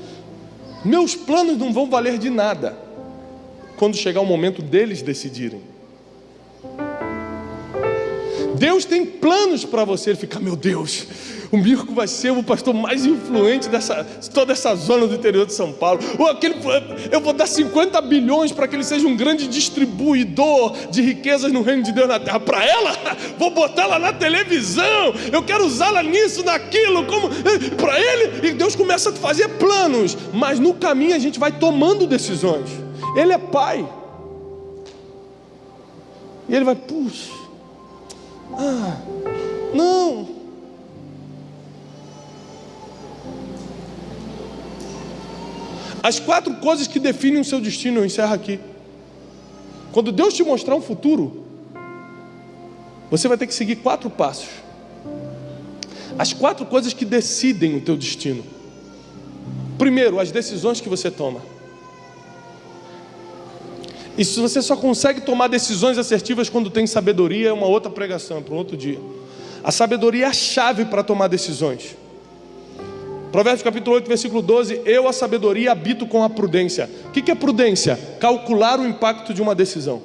Meus planos não vão valer de nada quando chegar o momento deles decidirem. Deus tem planos para você. Ele fica, meu Deus, o Mirko vai ser o pastor mais influente de toda essa zona do interior de São Paulo. Eu vou dar 50 bilhões para que ele seja um grande distribuidor de riquezas no reino de Deus na terra. Para ela, vou botar ela na televisão, eu quero usá-la nisso, naquilo, para ele. E Deus começa a fazer planos, mas no caminho a gente vai tomando decisões. Ele é pai. E ele vai, puxa, não. As 4 coisas que definem o seu destino, eu encerro aqui. Quando Deus te mostrar um futuro, você vai ter que seguir 4 passos. As 4 coisas que decidem o teu destino. Primeiro, as decisões que você toma. E se você só consegue tomar decisões assertivas quando tem sabedoria, é uma outra pregação, para um outro dia. A sabedoria é a chave para tomar decisões. Provérbios capítulo 8, versículo 12. Eu, a sabedoria, habito com a prudência. O que é prudência? Calcular o impacto de uma decisão.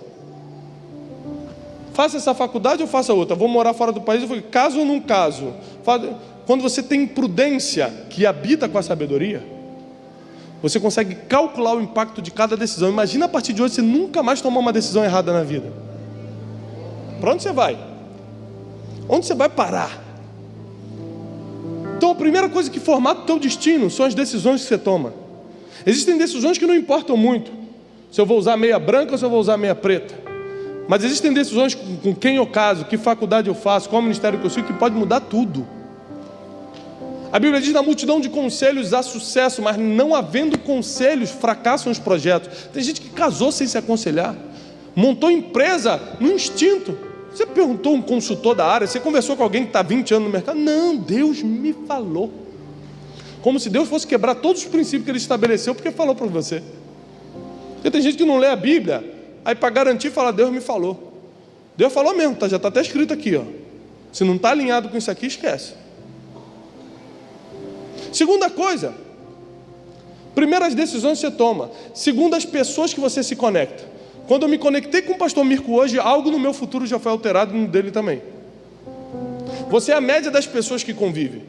Faça essa faculdade ou faça outra? Vou morar fora do país, caso ou não caso? Quando você tem prudência que habita com a sabedoria, você consegue calcular o impacto de cada decisão. Imagina a partir de hoje você nunca mais tomar uma decisão errada na vida. Para onde você vai? Onde você vai parar? Então a primeira coisa que formata o teu destino são as decisões que você toma. Existem decisões que não importam muito, se eu vou usar meia branca ou se eu vou usar meia preta. Mas existem decisões com quem eu caso, que faculdade eu faço, qual ministério que eu sigo, que pode mudar tudo. A Bíblia diz: na multidão de conselhos há sucesso, mas não havendo conselhos, fracassam os projetos. Tem gente que casou sem se aconselhar, montou empresa no instinto. Você perguntou a um consultor da área, você conversou com alguém que está 20 anos no mercado? Não, Deus me falou. Como se Deus fosse quebrar todos os princípios que Ele estabeleceu, porque falou para você. Porque tem gente que não lê a Bíblia, aí para garantir fala: Deus me falou. Deus falou mesmo, já está até escrito aqui, ó. Se não está alinhado com isso aqui, esquece. Segunda coisa, primeiro as decisões que você toma, segundo as pessoas que você se conecta. Quando eu me conectei com o pastor Mirko hoje, algo no meu futuro já foi alterado, no dele também. Você é a média das pessoas que convivem.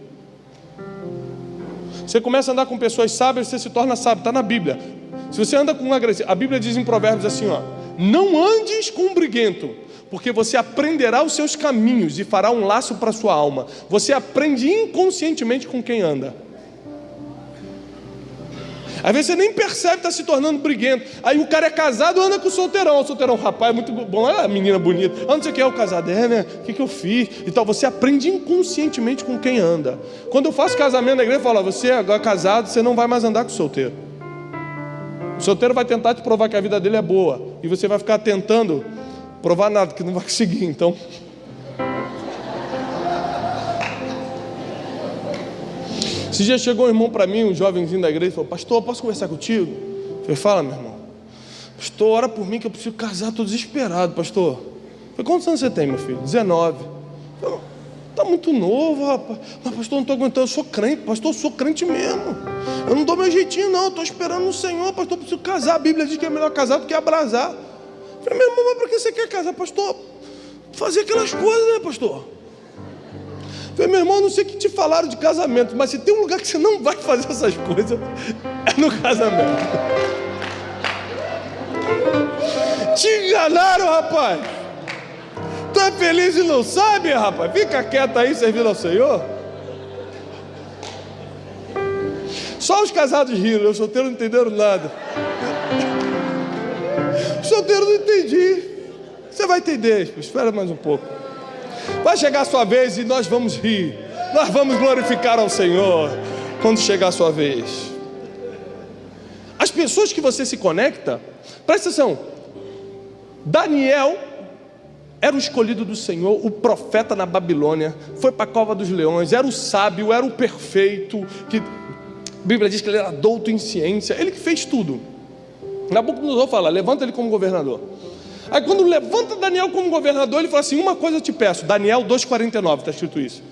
Você começa a andar com pessoas sábias, você se torna sábio, está na Bíblia. Se você anda com um agressivo, a Bíblia diz em Provérbios assim, ó: não andes com um briguento, porque você aprenderá os seus caminhos e fará um laço para a sua alma. Você aprende inconscientemente com quem anda. Às vezes você nem percebe que está se tornando briguento. Aí o cara é casado, anda com o solteirão. O solteirão, rapaz, é muito bom, é a menina bonita. Não sei o que é o casado, né? O que eu fiz? Então você aprende inconscientemente com quem anda. Quando eu faço casamento na igreja, eu falo: você agora é casado, você não vai mais andar com o solteiro. O solteiro vai tentar te provar que a vida dele é boa, e você vai ficar tentando provar nada, que não vai conseguir. Então, esse dia chegou um irmão para mim, um jovenzinho da igreja, e falou: pastor, posso conversar contigo? Eu falei: fala, meu irmão. Pastor, ora por mim que eu preciso casar, estou desesperado, pastor. Eu falei: quantos anos você tem, meu filho? 19. Está muito novo, rapaz. Mas pastor, não estou aguentando, eu sou crente, pastor, eu sou crente mesmo. Eu não dou meu jeitinho não, estou esperando no Senhor, pastor, eu preciso casar. A Bíblia diz que é melhor casar do que abrasar. Eu falei: meu irmão, mas por que você quer casar, pastor? Fazer aquelas coisas, né, pastor? Eu falei: meu irmão, eu não sei o que te falaram de casamento, mas se tem um lugar que você não vai fazer essas coisas, é no casamento. Te enganaram, rapaz. Tu é feliz e não sabe, rapaz? Fica quieto aí servindo ao Senhor. Só os casados riram, os solteiros não entenderam nada. Os solteiros não entendi. Você vai entender, espera mais um pouco. Vai chegar a sua vez e nós vamos rir. Nós vamos glorificar ao Senhor quando chegar a sua vez. As pessoas que você se conecta, presta atenção. Daniel era o escolhido do Senhor, o profeta na Babilônia, foi para a cova dos leões, era o sábio, era o perfeito, que a Bíblia diz que ele era douto em ciência, ele que fez tudo. Nabucodonosor fala: levanta ele como governador. Aí quando levanta Daniel como governador, ele fala assim: uma coisa eu te peço. Daniel 2,49, está escrito isso.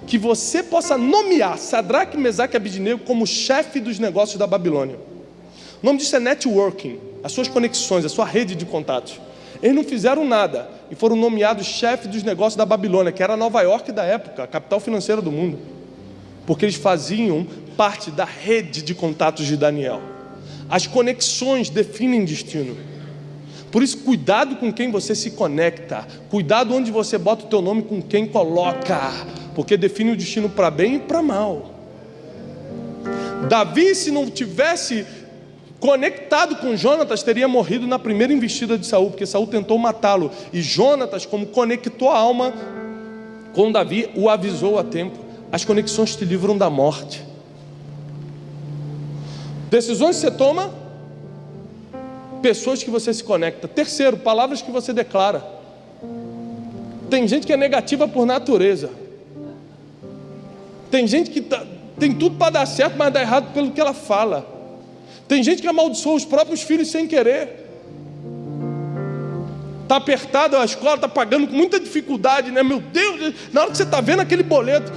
que você possa nomear Sadraque, Mesaque e Abednego como chefe dos negócios da Babilônia. O nome disso é networking, as suas conexões, a sua rede de contatos. Eles não fizeram nada e foram nomeados chefe dos negócios da Babilônia, que era Nova York da época, a capital financeira do mundo, porque eles faziam parte da rede de contatos de Daniel. As conexões definem destino. Por isso, cuidado com quem você se conecta, cuidado onde você bota o teu nome, com quem coloca, porque define o destino para bem e para mal. Davi, se não tivesse conectado com Jonatas, teria morrido na primeira investida de Saul, porque Saul tentou matá-lo, e Jonatas, como conectou a alma com Davi, o avisou a tempo. As conexões te livram da morte. Decisões que você toma, pessoas que você se conecta. Terceiro, palavras que você declara. Tem gente que é negativa por natureza. Tem gente que tem tudo para dar certo, mas dá errado pelo que ela fala. Tem gente que amaldiçoa os próprios filhos sem querer. Está apertado a escola, está pagando com muita dificuldade, né? Meu Deus, na hora que você está vendo aquele boleto,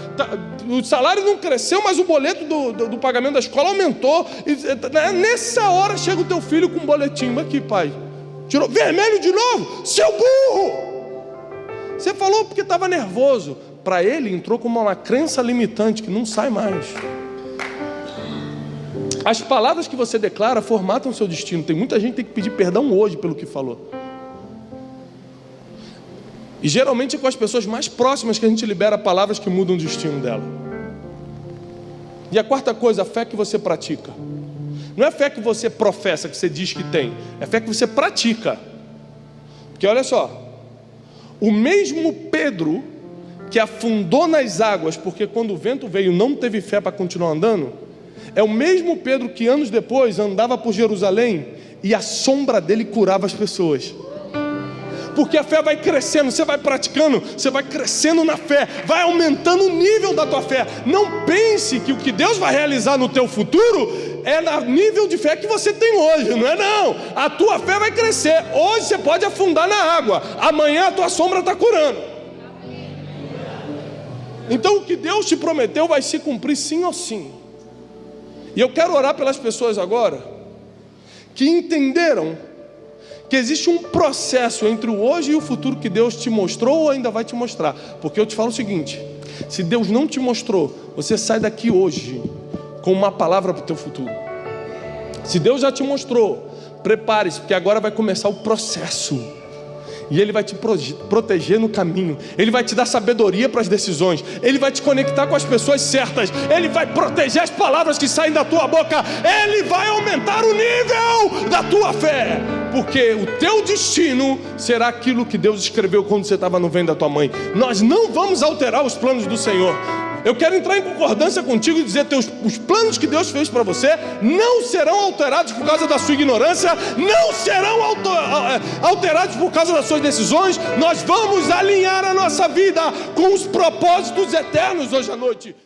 o salário não cresceu, mas o boleto do pagamento da escola aumentou. Nessa hora chega o teu filho com um boletim. Aqui, pai, tirou vermelho de novo, seu burro. Você falou porque estava nervoso. Para ele entrou como uma crença limitante que não sai mais. As palavras que você declara formatam o seu destino. Tem muita gente que tem que pedir perdão hoje pelo que falou. E geralmente é com as pessoas mais próximas que a gente libera palavras que mudam o destino dela. E a quarta coisa, a fé que você pratica. Não é fé que você professa, que você diz que tem. É fé que você pratica. Porque olha só, o mesmo Pedro que afundou nas águas, porque quando o vento veio não teve fé para continuar andando, é o mesmo Pedro que anos depois andava por Jerusalém e a sombra dele curava as pessoas. Porque a fé vai crescendo, você vai praticando, você vai crescendo na fé, vai aumentando o nível da tua fé. Não pense que o que Deus vai realizar no teu futuro é no nível de fé que você tem hoje, não é não. A tua fé vai crescer. Hoje você pode afundar na água, amanhã a tua sombra está curando. Então o que Deus te prometeu vai se cumprir sim ou sim. E eu quero orar pelas pessoas agora que entenderam que existe um processo entre o hoje e o futuro que Deus te mostrou ou ainda vai te mostrar. Porque eu te falo o seguinte: se Deus não te mostrou, você sai daqui hoje com uma palavra para o teu futuro. Se Deus já te mostrou, prepare-se, porque agora vai começar o processo. E Ele vai te proteger no caminho. Ele vai te dar sabedoria para as decisões. Ele vai te conectar com as pessoas certas. Ele vai proteger as palavras que saem da tua boca. Ele vai aumentar o nível da tua fé. Porque o teu destino será aquilo que Deus escreveu quando você estava no ventre da tua mãe. Nós não vamos alterar os planos do Senhor. Eu quero entrar em concordância contigo e dizer que os planos que Deus fez para você não serão alterados por causa da sua ignorância, não serão alterados por causa das suas decisões. Nós vamos alinhar a nossa vida com os propósitos eternos hoje à noite.